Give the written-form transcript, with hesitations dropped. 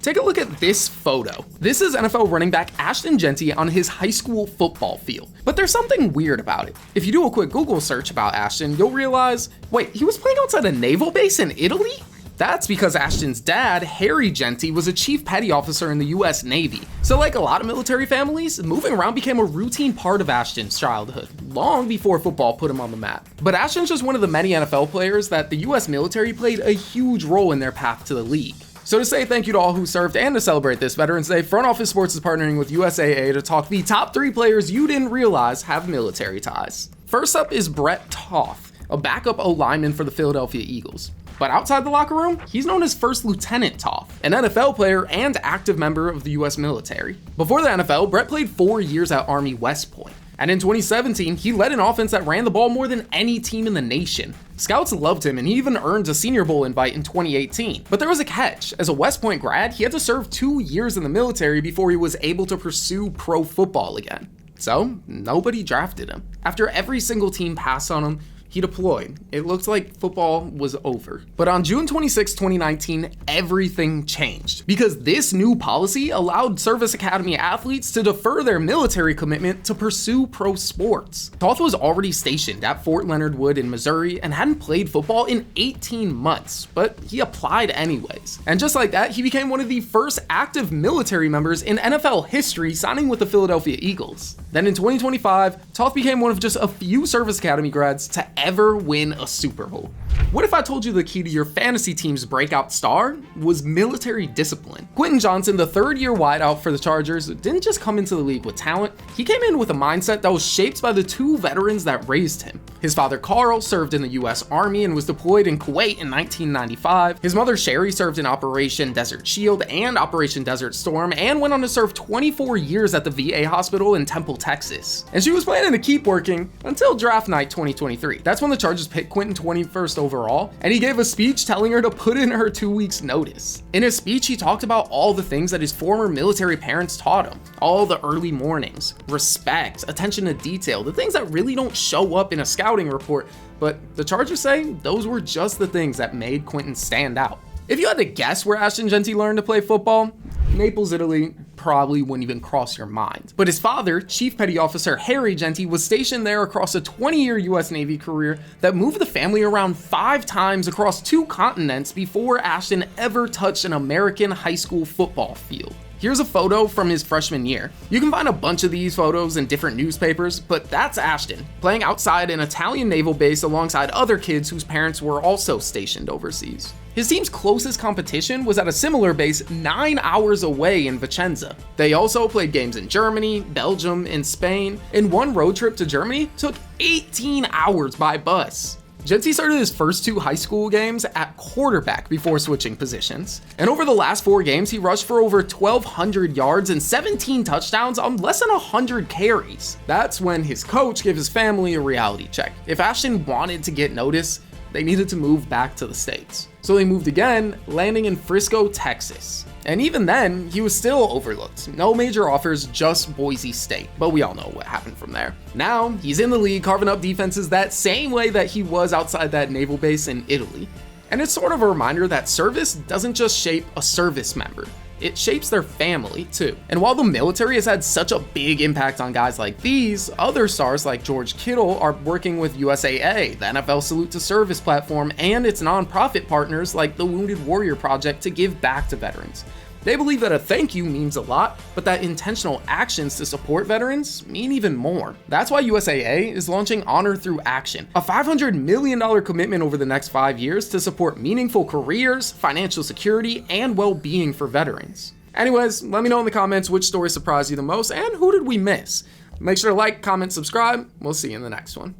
Take a look at this photo. This is NFL running back Ashton Jeanty on his high school football field. But there's something weird about it. If you do a quick Google search about Ashton, you'll realize, wait, he was playing outside a naval base in Italy? That's because Ashton's dad, Harry Jeanty, was a chief petty officer in the US Navy. So like a lot of military families, moving around became a routine part of Ashton's childhood, long before football put him on the map. But Ashton's just one of the many NFL players that the US military played a huge role in their path to the league. So to say thank you to all who served and to celebrate this Veterans Day, Front Office Sports is partnering with USAA to talk the top 3 players you didn't realize have military ties. First up is Toth, a backup O-lineman for the Philadelphia Eagles. But outside the locker room, he's known as First Lieutenant Toth, an NFL player and active member of the US military. Before the NFL, Brett played 4 years at Army West Point. And in 2017, he led an offense that ran the ball more than any team in the nation. Scouts loved him, and he even earned a Senior Bowl invite in 2018. But there was a catch. As a West Point grad, he had to serve 2 years in the military before he was able to pursue pro football again. So, nobody drafted him. After every single team passed on him, he deployed. It looked like football was over. But on June 26, 2019, everything changed because this new policy allowed Service Academy athletes to defer their military commitment to pursue pro sports. Toth was already stationed at Fort Leonard Wood in Missouri and hadn't played football in 18 months, but he applied anyways. And just like that, he became one of the first active military members in NFL history, signing with the Philadelphia Eagles. Then in 2025, Toth became one of just a few Service Academy grads to ever win a Super Bowl. What if I told you the key to your fantasy team's breakout star was military discipline? Quentin Johnston, the 3rd-year wideout for the Chargers, didn't just come into the league with talent. He came in with a mindset that was shaped by the 2 veterans that raised him. His father, Carl, served in the US Army and was deployed in Kuwait in 1995. His mother, Sherry, served in Operation Desert Shield and Operation Desert Storm and went on to serve 24 years at the VA hospital in Temple, Texas. And she was planning to keep working until draft night 2023. That's when the Chargers picked Quentin 21st overall, and he gave a speech telling her to put in her 2 weeks notice. In his speech, he talked about all the things that his former military parents taught him. All the early mornings, respect, attention to detail, the things that really don't show up in a scouting report, but the Chargers say those were just the things that made Quentin stand out. If you had to guess where Ashton Jeanty learned to play football, Naples, Italy probably wouldn't even cross your mind. But his father, Chief Petty Officer Harry Jeanty, was stationed there across a 20-year US Navy career that moved the family around 5 times across 2 continents before Ashton ever touched an American high school football field. Here's a photo from his freshman year. You can find a bunch of these photos in different newspapers, but that's Ashton, playing outside an Italian naval base alongside other kids whose parents were also stationed overseas. His team's closest competition was at a similar base 9 hours away in Vicenza. They also played games in Germany, Belgium, and Spain, and one road trip to Germany took 18 hours by bus. Jeanty started his first 2 high school games at quarterback before switching positions. And over the last 4 games, he rushed for over 1,200 yards and 17 touchdowns on less than 100 carries. That's when his coach gave his family a reality check. If Ashton wanted to get noticed, they needed to move back to the States. So they moved again, landing in Frisco, Texas. And even then, he was still overlooked. No major offers, just Boise State. But we all know what happened from there. Now, he's in the league carving up defenses that same way that he was outside that naval base in Italy. And it's sort of a reminder that service doesn't just shape a service member. It shapes their family too. And while the military has had such a big impact on guys like these, other stars like George Kittle are working with USAA, the NFL Salute to Service platform, and its nonprofit partners like the Wounded Warrior Project to give back to veterans. They believe that a thank you means a lot, but that intentional actions to support veterans mean even more. That's why USAA is launching Honor Through Action, a $500 million commitment over the next 5 years to support meaningful careers, financial security, and well-being for veterans. Anyways, let me know in the comments which story surprised you the most and who did we miss. Make sure to like, comment, subscribe. We'll see you in the next one.